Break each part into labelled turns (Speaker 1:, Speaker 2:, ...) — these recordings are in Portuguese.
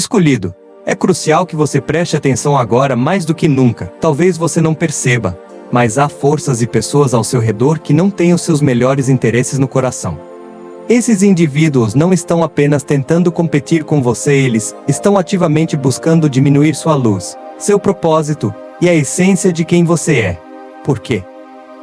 Speaker 1: Escolhido. É crucial que você preste atenção agora mais do que nunca. Talvez você não perceba, mas há forças e pessoas ao seu redor que não têm os seus melhores interesses no coração. Esses indivíduos não estão apenas tentando competir com você, eles estão ativamente buscando diminuir sua luz, seu propósito e a essência de quem você é. Por quê?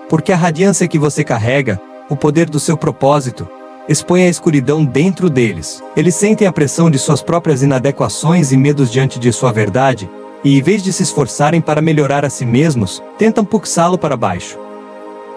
Speaker 1: Porque a radiância que você carrega, o poder do seu propósito, expõe a escuridão dentro deles. Eles sentem a pressão de suas próprias inadequações e medos diante de sua verdade, e em vez de se esforçarem para melhorar a si mesmos, tentam puxá-lo para baixo.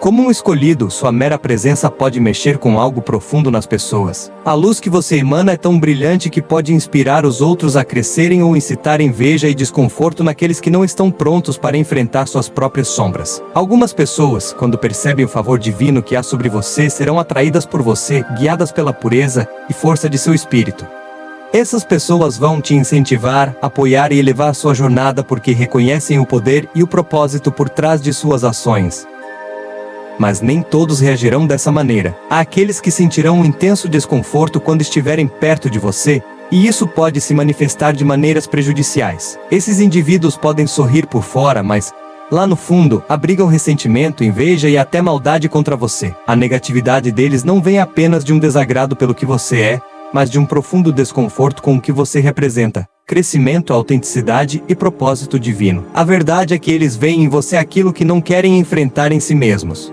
Speaker 1: Como um escolhido, sua mera presença pode mexer com algo profundo nas pessoas. A luz que você emana é tão brilhante que pode inspirar os outros a crescerem ou incitar inveja e desconforto naqueles que não estão prontos para enfrentar suas próprias sombras. Algumas pessoas, quando percebem o favor divino que há sobre você, serão atraídas por você, guiadas pela pureza e força de seu espírito. Essas pessoas vão te incentivar, apoiar e elevar sua jornada porque reconhecem o poder e o propósito por trás de suas ações. Mas nem todos reagirão dessa maneira. Há aqueles que sentirão um intenso desconforto quando estiverem perto de você, e isso pode se manifestar de maneiras prejudiciais. Esses indivíduos podem sorrir por fora, mas, lá no fundo, abrigam ressentimento, inveja e até maldade contra você. A negatividade deles não vem apenas de um desagrado pelo que você é, mas de um profundo desconforto com o que você representa. Crescimento, autenticidade e propósito divino. A verdade é que eles veem em você aquilo que não querem enfrentar em si mesmos.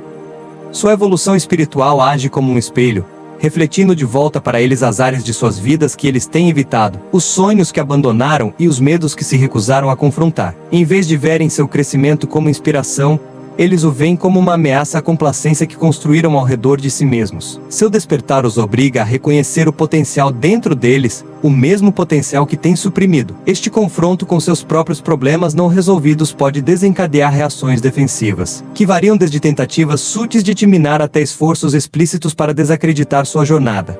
Speaker 1: Sua evolução espiritual age como um espelho, refletindo de volta para eles as áreas de suas vidas que eles têm evitado, os sonhos que abandonaram e os medos que se recusaram a confrontar. Em vez de verem seu crescimento como inspiração, eles o veem como uma ameaça à complacência que construíram ao redor de si mesmos. Seu despertar os obriga a reconhecer o potencial dentro deles, o mesmo potencial que tem suprimido. Este confronto com seus próprios problemas não resolvidos pode desencadear reações defensivas, que variam desde tentativas sutis de te minar até esforços explícitos para desacreditar sua jornada.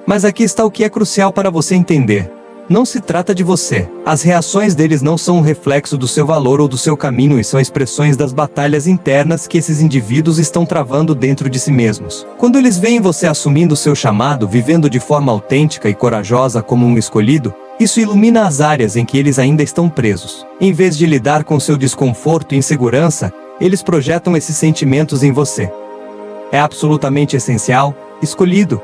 Speaker 1: Mas aqui está o que é crucial para você entender. Não se trata de você. As reações deles não são um reflexo do seu valor ou do seu caminho e são expressões das batalhas internas que esses indivíduos estão travando dentro de si mesmos. Quando eles veem você assumindo seu chamado, vivendo de forma autêntica e corajosa como um escolhido, isso ilumina as áreas em que eles ainda estão presos. Em vez de lidar com seu desconforto e insegurança, eles projetam esses sentimentos em você. É absolutamente essencial, escolhido,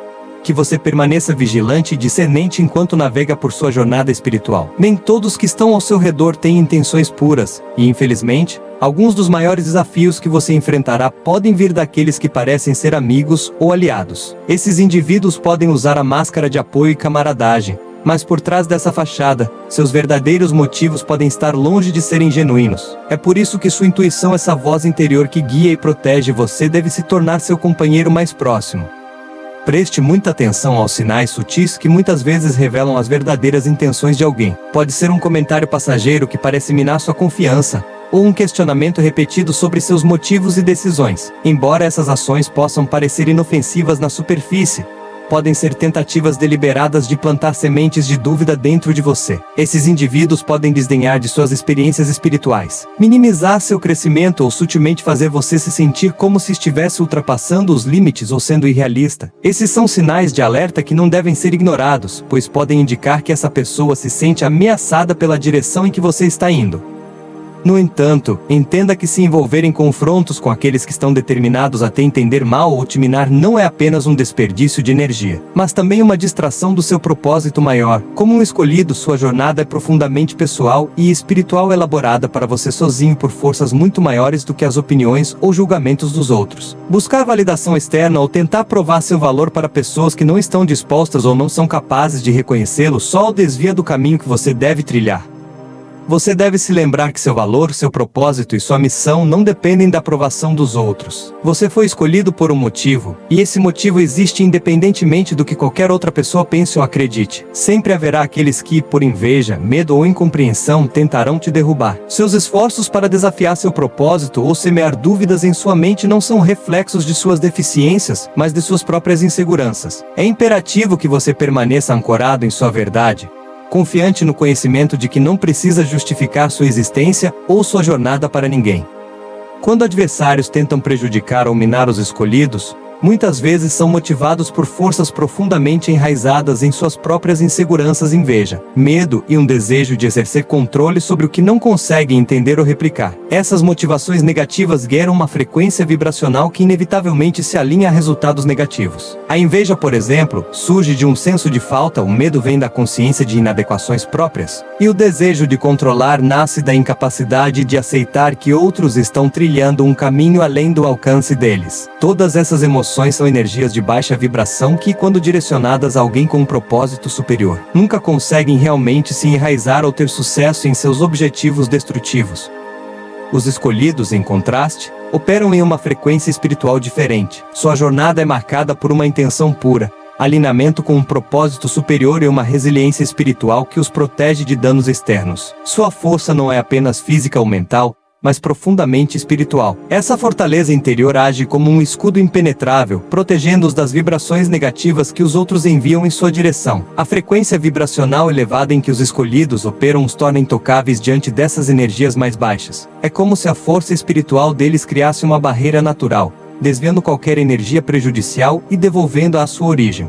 Speaker 1: que você permaneça vigilante e discernente enquanto navega por sua jornada espiritual. Nem todos que estão ao seu redor têm intenções puras, e infelizmente, alguns dos maiores desafios que você enfrentará podem vir daqueles que parecem ser amigos ou aliados. Esses indivíduos podem usar a máscara de apoio e camaradagem, mas por trás dessa fachada, seus verdadeiros motivos podem estar longe de serem genuínos. É por isso que sua intuição, essa voz interior que guia e protege você, deve se tornar seu companheiro mais próximo. Preste muita atenção aos sinais sutis que muitas vezes revelam as verdadeiras intenções de alguém. Pode ser um comentário passageiro que parece minar sua confiança, ou um questionamento repetido sobre seus motivos e decisões. Embora essas ações possam parecer inofensivas na superfície, podem ser tentativas deliberadas de plantar sementes de dúvida dentro de você. Esses indivíduos podem desdenhar de suas experiências espirituais, minimizar seu crescimento ou sutilmente fazer você se sentir como se estivesse ultrapassando os limites ou sendo irrealista. Esses são sinais de alerta que não devem ser ignorados, pois podem indicar que essa pessoa se sente ameaçada pela direção em que você está indo. No entanto, entenda que se envolver em confrontos com aqueles que estão determinados a te entender mal ou te minar não é apenas um desperdício de energia, mas também uma distração do seu propósito maior. Como um escolhido, sua jornada é profundamente pessoal e espiritual, elaborada para você sozinho por forças muito maiores do que as opiniões ou julgamentos dos outros. Buscar validação externa ou tentar provar seu valor para pessoas que não estão dispostas ou não são capazes de reconhecê-lo só o desvia do caminho que você deve trilhar. Você deve se lembrar que seu valor, seu propósito e sua missão não dependem da aprovação dos outros. Você foi escolhido por um motivo, e esse motivo existe independentemente do que qualquer outra pessoa pense ou acredite. Sempre haverá aqueles que, por inveja, medo ou incompreensão, tentarão te derrubar. Seus esforços para desafiar seu propósito ou semear dúvidas em sua mente não são reflexos de suas deficiências, mas de suas próprias inseguranças. É imperativo que você permaneça ancorado em sua verdade, confiante no conhecimento de que não precisa justificar sua existência ou sua jornada para ninguém. Quando adversários tentam prejudicar ou minar os escolhidos, muitas vezes são motivados por forças profundamente enraizadas em suas próprias inseguranças, inveja, medo e um desejo de exercer controle sobre o que não conseguem entender ou replicar. Essas motivações negativas geram uma frequência vibracional que inevitavelmente se alinha a resultados negativos. A inveja, por exemplo, surge de um senso de falta, o medo vem da consciência de inadequações próprias, e o desejo de controlar nasce da incapacidade de aceitar que outros estão trilhando um caminho além do alcance deles. Todas essas emoções são energias de baixa vibração que, quando direcionadas a alguém com um propósito superior, nunca conseguem realmente se enraizar ou ter sucesso em seus objetivos destrutivos. Os escolhidos, em contraste, operam em uma frequência espiritual diferente. Sua jornada é marcada por uma intenção pura, alinhamento com um propósito superior e uma resiliência espiritual que os protege de danos externos. Sua força não é apenas física ou mental, mas profundamente espiritual. Essa fortaleza interior age como um escudo impenetrável, protegendo-os das vibrações negativas que os outros enviam em sua direção. A frequência vibracional elevada em que os escolhidos operam os torna intocáveis diante dessas energias mais baixas. É como se a força espiritual deles criasse uma barreira natural, desviando qualquer energia prejudicial e devolvendo-a à sua origem.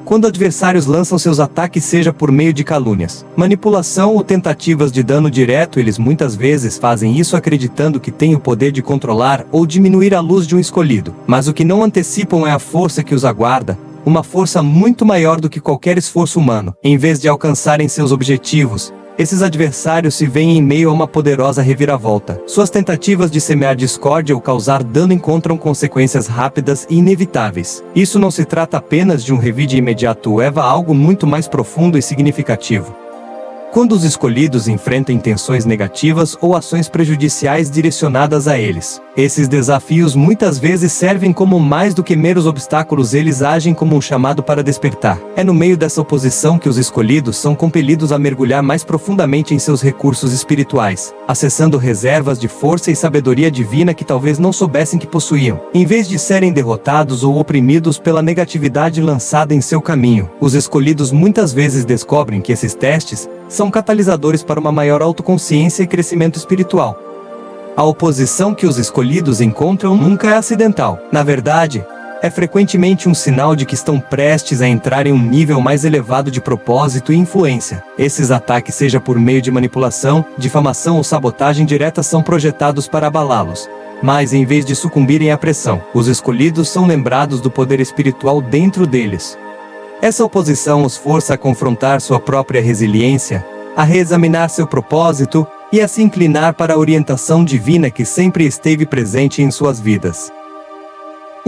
Speaker 1: Quando adversários lançam seus ataques, seja por meio de calúnias, manipulação ou tentativas de dano direto, eles muitas vezes fazem isso acreditando que têm o poder de controlar ou diminuir a luz de um escolhido. Mas o que não antecipam é a força que os aguarda, uma força muito maior do que qualquer esforço humano. Em vez de alcançarem seus objetivos, esses adversários se veem em meio a uma poderosa reviravolta. Suas tentativas de semear discórdia ou causar dano encontram consequências rápidas e inevitáveis. Isso não se trata apenas de um revide imediato, leva a algo muito mais profundo e significativo. Quando os escolhidos enfrentam intenções negativas ou ações prejudiciais direcionadas a eles, esses desafios muitas vezes servem como mais do que meros obstáculos, eles agem como um chamado para despertar. É no meio dessa oposição que os escolhidos são compelidos a mergulhar mais profundamente em seus recursos espirituais, acessando reservas de força e sabedoria divina que talvez não soubessem que possuíam. Em vez de serem derrotados ou oprimidos pela negatividade lançada em seu caminho, os escolhidos muitas vezes descobrem que esses testes são catalisadores para uma maior autoconsciência e crescimento espiritual. A oposição que os escolhidos encontram nunca é acidental. Na verdade, é frequentemente um sinal de que estão prestes a entrar em um nível mais elevado de propósito e influência. Esses ataques, seja por meio de manipulação, difamação ou sabotagem direta, são projetados para abalá-los. Mas, em vez de sucumbirem à pressão, os escolhidos são lembrados do poder espiritual dentro deles. Essa oposição os força a confrontar sua própria resiliência, a reexaminar seu propósito e a se inclinar para a orientação divina que sempre esteve presente em suas vidas.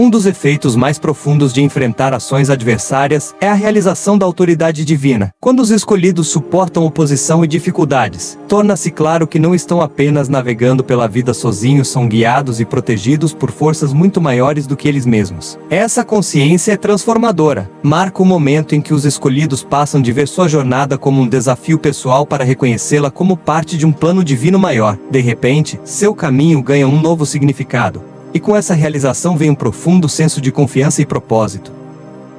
Speaker 1: Um dos efeitos mais profundos de enfrentar ações adversárias é a realização da autoridade divina. Quando os escolhidos suportam oposição e dificuldades, torna-se claro que não estão apenas navegando pela vida sozinhos, são guiados e protegidos por forças muito maiores do que eles mesmos. Essa consciência é transformadora. Marca o momento em que os escolhidos passam de ver sua jornada como um desafio pessoal para reconhecê-la como parte de um plano divino maior. De repente, seu caminho ganha um novo significado. E com essa realização vem um profundo senso de confiança e propósito.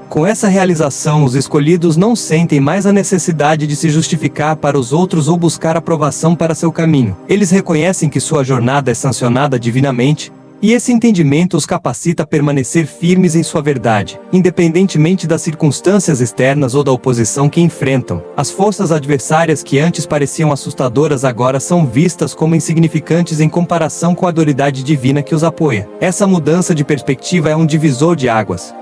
Speaker 1: Com essa realização, os escolhidos não sentem mais a necessidade de se justificar para os outros ou buscar aprovação para seu caminho. Eles reconhecem que sua jornada é sancionada divinamente, e esse entendimento os capacita a permanecer firmes em sua verdade, independentemente das circunstâncias externas ou da oposição que enfrentam. As forças adversárias que antes pareciam assustadoras agora são vistas como insignificantes em comparação com a autoridade divina que os apoia. Essa mudança de perspectiva é um divisor de águas.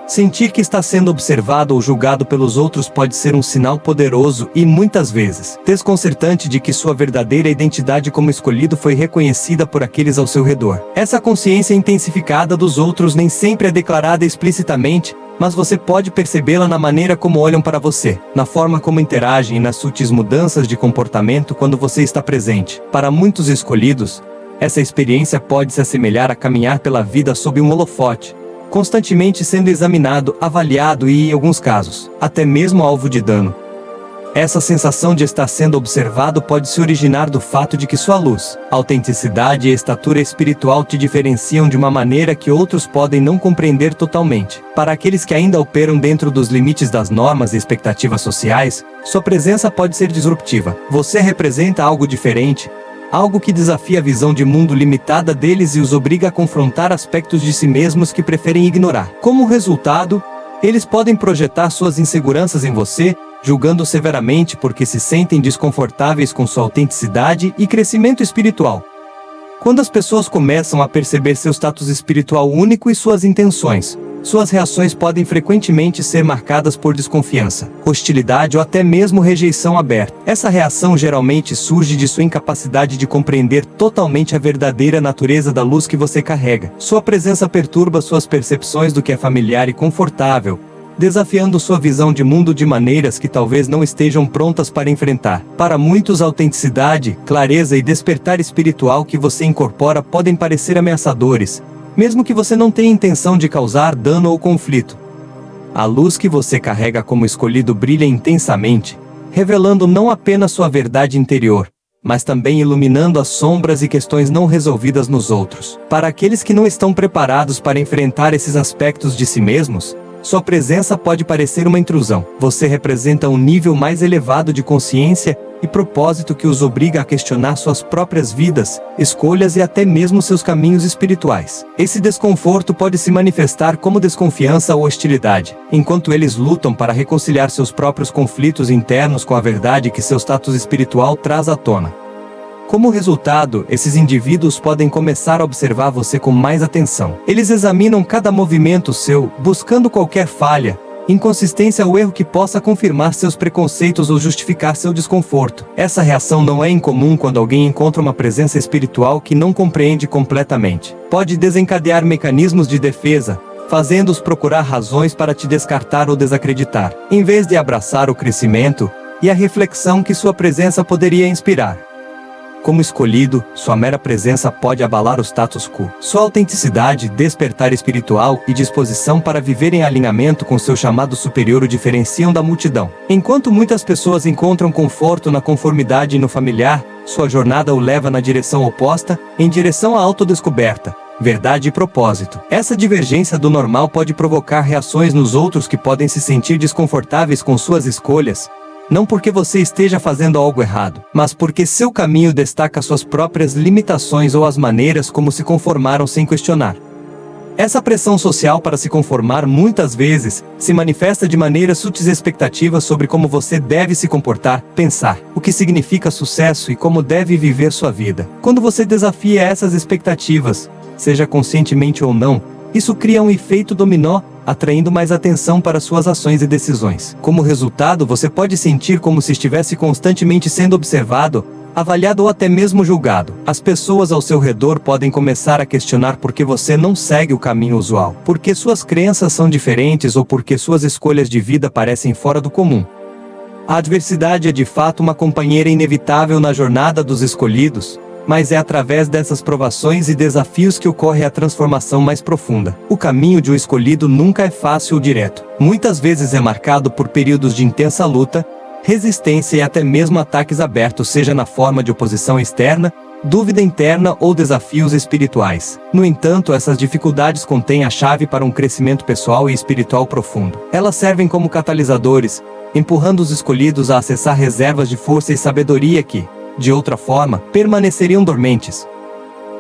Speaker 1: Sentir que está sendo observado ou julgado pelos outros pode ser um sinal poderoso e, muitas vezes, desconcertante de que sua verdadeira identidade como escolhido foi reconhecida por aqueles ao seu redor. Essa consciência intensificada dos outros nem sempre é declarada explicitamente, mas você pode percebê-la na maneira como olham para você, na forma como interagem e nas sutis mudanças de comportamento quando você está presente. Para muitos escolhidos, essa experiência pode se assemelhar a caminhar pela vida sob um holofote, constantemente sendo examinado, avaliado e, em alguns casos, até mesmo alvo de dano. Essa sensação de estar sendo observado pode se originar do fato de que sua luz, autenticidade e estatura espiritual te diferenciam de uma maneira que outros podem não compreender totalmente. Para aqueles que ainda operam dentro dos limites das normas e expectativas sociais, sua presença pode ser disruptiva. Você representa algo diferente, algo que desafia a visão de mundo limitada deles e os obriga a confrontar aspectos de si mesmos que preferem ignorar. Como resultado, eles podem projetar suas inseguranças em você, julgando severamente porque se sentem desconfortáveis com sua autenticidade e crescimento espiritual. Quando as pessoas começam a perceber seu status espiritual único e suas intenções, suas reações podem frequentemente ser marcadas por desconfiança, hostilidade ou até mesmo rejeição aberta. Essa reação geralmente surge de sua incapacidade de compreender totalmente a verdadeira natureza da luz que você carrega. Sua presença perturba suas percepções do que é familiar e confortável, desafiando sua visão de mundo de maneiras que talvez não estejam prontas para enfrentar. Para muitos, a autenticidade, clareza e despertar espiritual que você incorpora podem parecer ameaçadores, mesmo que você não tenha intenção de causar dano ou conflito. A luz que você carrega como escolhido brilha intensamente, revelando não apenas sua verdade interior, mas também iluminando as sombras e questões não resolvidas nos outros. Para aqueles que não estão preparados para enfrentar esses aspectos de si mesmos, sua presença pode parecer uma intrusão. Você representa um nível mais elevado de consciência e propósito que os obriga a questionar suas próprias vidas, escolhas e até mesmo seus caminhos espirituais. Esse desconforto pode se manifestar como desconfiança ou hostilidade, enquanto eles lutam para reconciliar seus próprios conflitos internos com a verdade que seu status espiritual traz à tona. Como resultado, esses indivíduos podem começar a observar você com mais atenção. Eles examinam cada movimento seu, buscando qualquer falha, inconsistência ou erro que possa confirmar seus preconceitos ou justificar seu desconforto. Essa reação não é incomum quando alguém encontra uma presença espiritual que não compreende completamente. Pode desencadear mecanismos de defesa, fazendo-os procurar razões para te descartar ou desacreditar, em vez de abraçar o crescimento e a reflexão que sua presença poderia inspirar. Como escolhido, sua mera presença pode abalar o status quo. Sua autenticidade, despertar espiritual e disposição para viver em alinhamento com seu chamado superior o diferenciam da multidão. Enquanto muitas pessoas encontram conforto na conformidade e no familiar, sua jornada o leva na direção oposta, em direção à autodescoberta, verdade e propósito. Essa divergência do normal pode provocar reações nos outros que podem se sentir desconfortáveis com suas escolhas, não porque você esteja fazendo algo errado, mas porque seu caminho destaca suas próprias limitações ou as maneiras como se conformaram sem questionar. Essa pressão social para se conformar muitas vezes se manifesta de maneira sutis expectativas sobre como você deve se comportar, pensar, o que significa sucesso e como deve viver sua vida. Quando você desafia essas expectativas, seja conscientemente ou não, isso cria um efeito dominó, atraindo mais atenção para suas ações e decisões. Como resultado, você pode sentir como se estivesse constantemente sendo observado, avaliado ou até mesmo julgado. As pessoas ao seu redor podem começar a questionar por que você não segue o caminho usual, por que suas crenças são diferentes ou por que suas escolhas de vida parecem fora do comum. A adversidade é de fato uma companheira inevitável na jornada dos escolhidos, mas é através dessas provações e desafios que ocorre a transformação mais profunda. O caminho de um escolhido nunca é fácil ou direto. Muitas vezes é marcado por períodos de intensa luta, resistência e até mesmo ataques abertos, seja na forma de oposição externa, dúvida interna ou desafios espirituais. No entanto, essas dificuldades contêm a chave para um crescimento pessoal e espiritual profundo. Elas servem como catalisadores, empurrando os escolhidos a acessar reservas de força e sabedoria que, de outra forma, permaneceriam dormentes.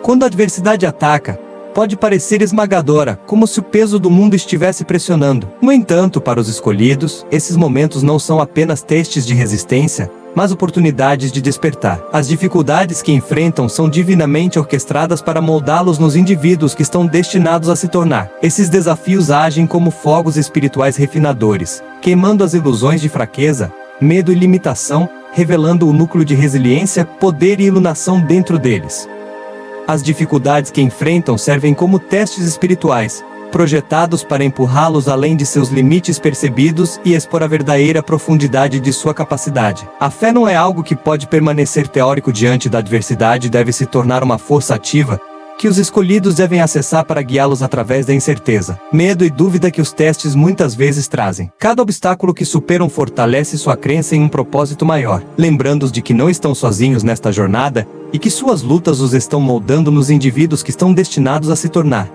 Speaker 1: Quando a adversidade ataca, pode parecer esmagadora, como se o peso do mundo estivesse pressionando. No entanto, para os escolhidos, esses momentos não são apenas testes de resistência, mas oportunidades de despertar. As dificuldades que enfrentam são divinamente orquestradas para moldá-los nos indivíduos que estão destinados a se tornar. Esses desafios agem como fogos espirituais refinadores, queimando as ilusões de fraqueza, medo e limitação, revelando o núcleo de resiliência, poder e iluminação dentro deles. As dificuldades que enfrentam servem como testes espirituais, projetados para empurrá-los além de seus limites percebidos e expor a verdadeira profundidade de sua capacidade. A fé não é algo que pode permanecer teórico diante da adversidade, deve se tornar uma força ativa, que os escolhidos devem acessar para guiá-los através da incerteza, medo e dúvida que os testes muitas vezes trazem. Cada obstáculo que superam fortalece sua crença em um propósito maior, lembrando-os de que não estão sozinhos nesta jornada, e que suas lutas os estão moldando nos indivíduos que estão destinados a se tornar.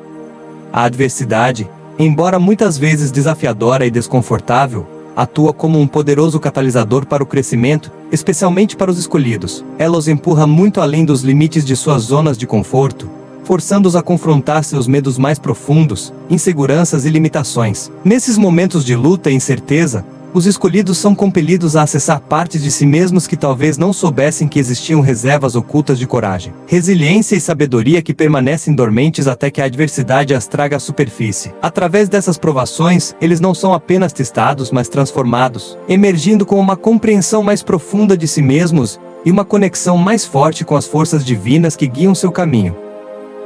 Speaker 1: A adversidade, embora muitas vezes desafiadora e desconfortável, atua como um poderoso catalisador para o crescimento, especialmente para os escolhidos. Ela os empurra muito além dos limites de suas zonas de conforto, forçando-os a confrontar seus medos mais profundos, inseguranças e limitações. Nesses momentos de luta e incerteza, os escolhidos são compelidos a acessar partes de si mesmos que talvez não soubessem que existiam reservas ocultas de coragem, resiliência e sabedoria que permanecem dormentes até que a adversidade as traga à superfície. Através dessas provações, eles não são apenas testados, mas transformados, emergindo com uma compreensão mais profunda de si mesmos e uma conexão mais forte com as forças divinas que guiam seu caminho.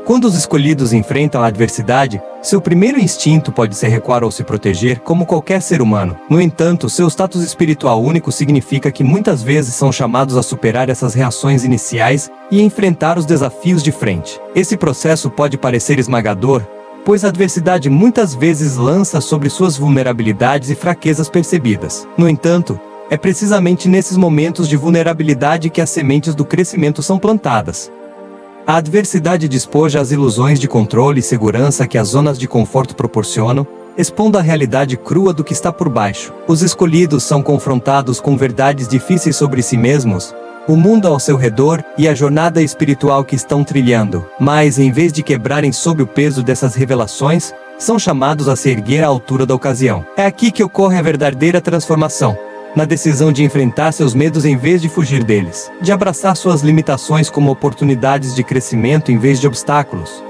Speaker 1: Quando os escolhidos enfrentam a adversidade, seu primeiro instinto pode ser recuar ou se proteger, como qualquer ser humano. No entanto, seu status espiritual único significa que muitas vezes são chamados a superar essas reações iniciais e enfrentar os desafios de frente. Esse processo pode parecer esmagador, pois a adversidade muitas vezes lança sobre suas vulnerabilidades e fraquezas percebidas. No entanto, é precisamente nesses momentos de vulnerabilidade que as sementes do crescimento são plantadas. A adversidade despoja as ilusões de controle e segurança que as zonas de conforto proporcionam, expondo a realidade crua do que está por baixo. Os escolhidos são confrontados com verdades difíceis sobre si mesmos, o mundo ao seu redor e a jornada espiritual que estão trilhando. Mas, em vez de quebrarem sob o peso dessas revelações, são chamados a se erguer à altura da ocasião. É aqui que ocorre a verdadeira transformação. Na decisão de enfrentar seus medos em vez de fugir deles, de abraçar suas limitações como oportunidades de crescimento em vez de obstáculos.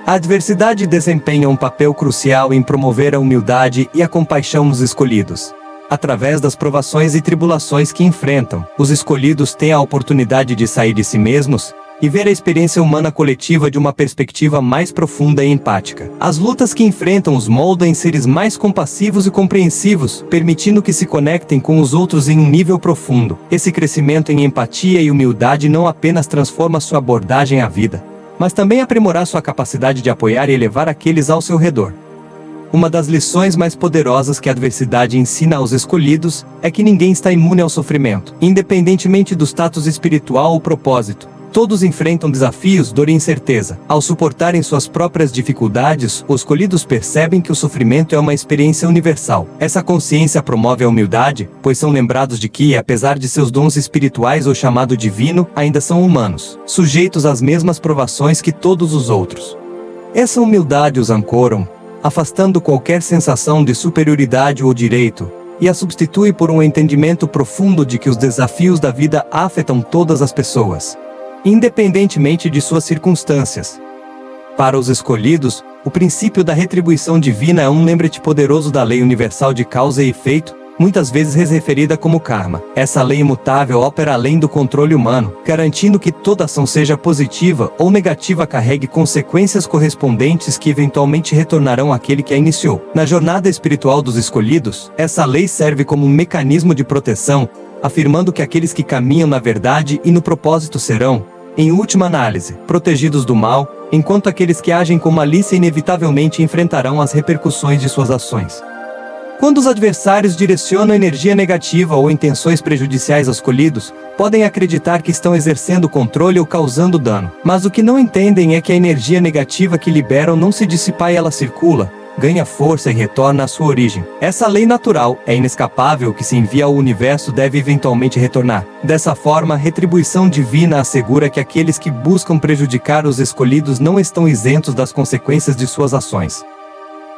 Speaker 1: A adversidade desempenha um papel crucial em promover a humildade e a compaixão nos escolhidos. Através das provações e tribulações que enfrentam, os escolhidos têm a oportunidade de sair de si mesmos e ver a experiência humana coletiva de uma perspectiva mais profunda e empática. As lutas que enfrentam os moldam em seres mais compassivos e compreensivos, permitindo que se conectem com os outros em um nível profundo. Esse crescimento em empatia e humildade não apenas transforma sua abordagem à vida, mas também aprimora sua capacidade de apoiar e elevar aqueles ao seu redor. Uma das lições mais poderosas que a adversidade ensina aos escolhidos é que ninguém está imune ao sofrimento, independentemente do status espiritual ou propósito. Todos enfrentam desafios, dor e incerteza. Ao suportarem suas próprias dificuldades, os escolhidos percebem que o sofrimento é uma experiência universal. Essa consciência promove a humildade, pois são lembrados de que, apesar de seus dons espirituais ou chamado divino, ainda são humanos, sujeitos às mesmas provações que todos os outros. Essa humildade os ancoram, afastando qualquer sensação de superioridade ou direito, e a substitui por um entendimento profundo de que os desafios da vida afetam todas as pessoas, independentemente de suas circunstâncias. Para os escolhidos, o princípio da retribuição divina é um lembrete poderoso da lei universal de causa e efeito, muitas vezes referida como karma. Essa lei imutável opera além do controle humano, garantindo que toda ação, seja positiva ou negativa, carregue consequências correspondentes que eventualmente retornarão àquele que a iniciou. Na jornada espiritual dos escolhidos, essa lei serve como um mecanismo de proteção, afirmando que aqueles que caminham na verdade e no propósito serão, em última análise, protegidos do mal, enquanto aqueles que agem com malícia inevitavelmente enfrentarão as repercussões de suas ações. Quando os adversários direcionam energia negativa ou intenções prejudiciais aos escolhidos, podem acreditar que estão exercendo controle ou causando dano. Mas o que não entendem é que a energia negativa que liberam não se dissipa e ela circula, ganha força e retorna à sua origem. Essa lei natural é inescapável que se envia ao universo deve eventualmente retornar. Dessa forma, a retribuição divina assegura que aqueles que buscam prejudicar os escolhidos não estão isentos das consequências de suas ações.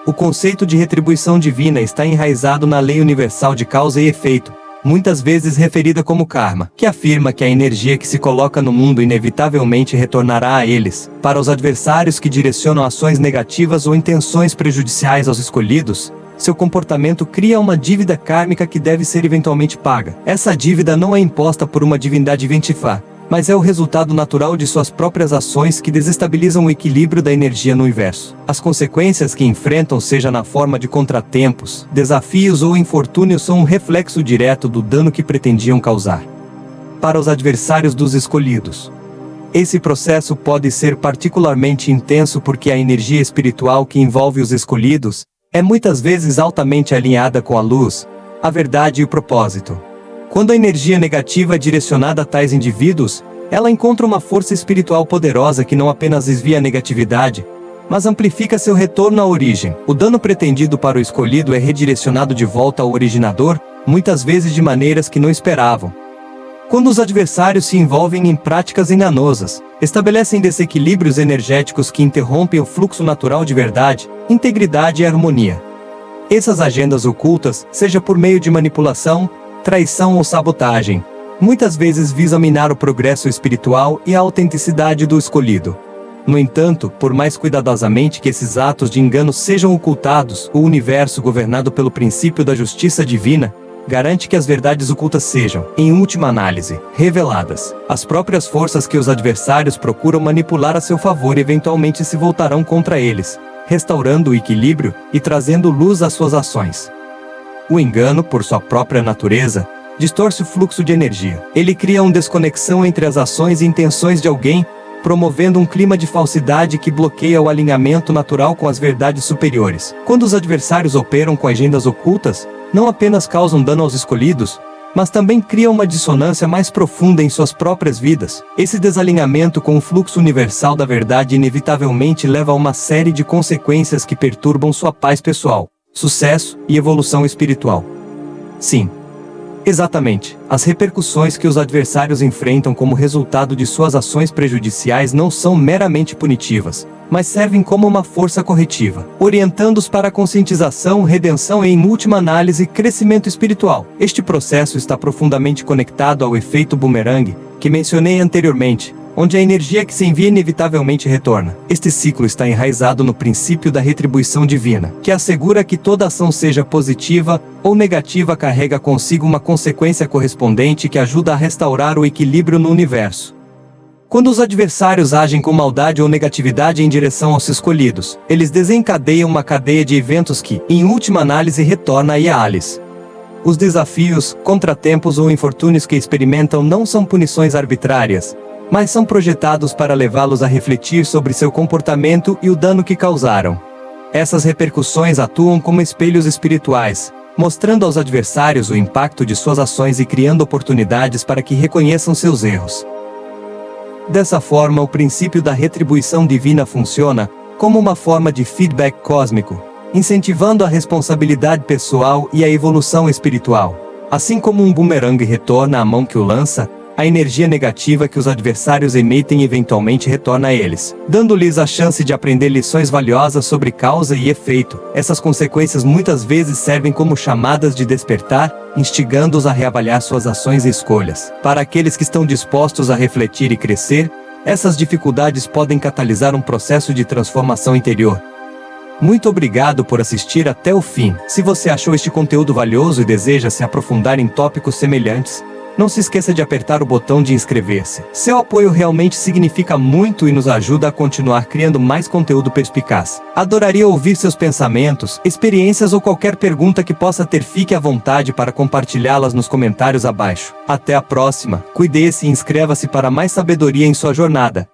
Speaker 1: O conceito de retribuição divina está enraizado na lei universal de causa e efeito, muitas vezes referida como karma, que afirma que a energia que se coloca no mundo inevitavelmente retornará a eles. Para os adversários que direcionam ações negativas ou intenções prejudiciais aos escolhidos, seu comportamento cria uma dívida kármica que deve ser eventualmente paga. Essa dívida não é imposta por uma divindade ventifá, mas é o resultado natural de suas próprias ações que desestabilizam o equilíbrio da energia no universo. As consequências que enfrentam, seja na forma de contratempos, desafios ou infortúnios, são um reflexo direto do dano que pretendiam causar. Para os adversários dos escolhidos, esse processo pode ser particularmente intenso porque a energia espiritual que envolve os escolhidos é muitas vezes altamente alinhada com a luz, a verdade e o propósito. Quando a energia negativa é direcionada a tais indivíduos, ela encontra uma força espiritual poderosa que não apenas desvia a negatividade, mas amplifica seu retorno à origem. O dano pretendido para o escolhido é redirecionado de volta ao originador, muitas vezes de maneiras que não esperavam. Quando os adversários se envolvem em práticas enganosas, estabelecem desequilíbrios energéticos que interrompem o fluxo natural de verdade, integridade e harmonia. Essas agendas ocultas, seja por meio de manipulação, traição ou sabotagem, muitas vezes visam minar o progresso espiritual e a autenticidade do escolhido. No entanto, por mais cuidadosamente que esses atos de engano sejam ocultados, o universo governado pelo princípio da justiça divina garante que as verdades ocultas sejam, em última análise, reveladas. As próprias forças que os adversários procuram manipular a seu favor eventualmente se voltarão contra eles, restaurando o equilíbrio e trazendo luz às suas ações. O engano, por sua própria natureza, distorce o fluxo de energia. Ele cria uma desconexão entre as ações e intenções de alguém, promovendo um clima de falsidade que bloqueia o alinhamento natural com as verdades superiores. Quando os adversários operam com agendas ocultas, não apenas causam dano aos escolhidos, mas também criam uma dissonância mais profunda em suas próprias vidas. Esse desalinhamento com o fluxo universal da verdade inevitavelmente leva a uma série de consequências que perturbam sua paz pessoal, sucesso e evolução espiritual. Sim. Exatamente. As repercussões que os adversários enfrentam como resultado de suas ações prejudiciais não são meramente punitivas, mas servem como uma força corretiva, orientando-os para a conscientização, redenção e, em última análise, crescimento espiritual. Este processo está profundamente conectado ao efeito bumerangue, que mencionei anteriormente, onde a energia que se envia inevitavelmente retorna. Este ciclo está enraizado no princípio da retribuição divina, que assegura que toda ação, seja positiva ou negativa, carrega consigo uma consequência correspondente que ajuda a restaurar o equilíbrio no universo. Quando os adversários agem com maldade ou negatividade em direção aos escolhidos, eles desencadeiam uma cadeia de eventos que, em última análise, retorna a eles. Os desafios, contratempos ou infortúnios que experimentam não são punições arbitrárias, mas são projetados para levá-los a refletir sobre seu comportamento e o dano que causaram. Essas repercussões atuam como espelhos espirituais, mostrando aos adversários o impacto de suas ações e criando oportunidades para que reconheçam seus erros. Dessa forma, o princípio da retribuição divina funciona como uma forma de feedback cósmico, incentivando a responsabilidade pessoal e a evolução espiritual. Assim como um bumerangue retorna à mão que o lança, a energia negativa que os adversários emitem eventualmente retorna a eles, dando-lhes a chance de aprender lições valiosas sobre causa e efeito. Essas consequências muitas vezes servem como chamadas de despertar, instigando-os a reavaliar suas ações e escolhas. Para aqueles que estão dispostos a refletir e crescer, essas dificuldades podem catalisar um processo de transformação interior. Muito obrigado por assistir até o fim. Se você achou este conteúdo valioso e deseja se aprofundar em tópicos semelhantes, não se esqueça de apertar o botão de inscrever-se. Seu apoio realmente significa muito e nos ajuda a continuar criando mais conteúdo perspicaz. Adoraria ouvir seus pensamentos, experiências ou qualquer pergunta que possa ter. Fique à vontade para compartilhá-las nos comentários abaixo. Até a próxima, cuide-se e inscreva-se para mais sabedoria em sua jornada.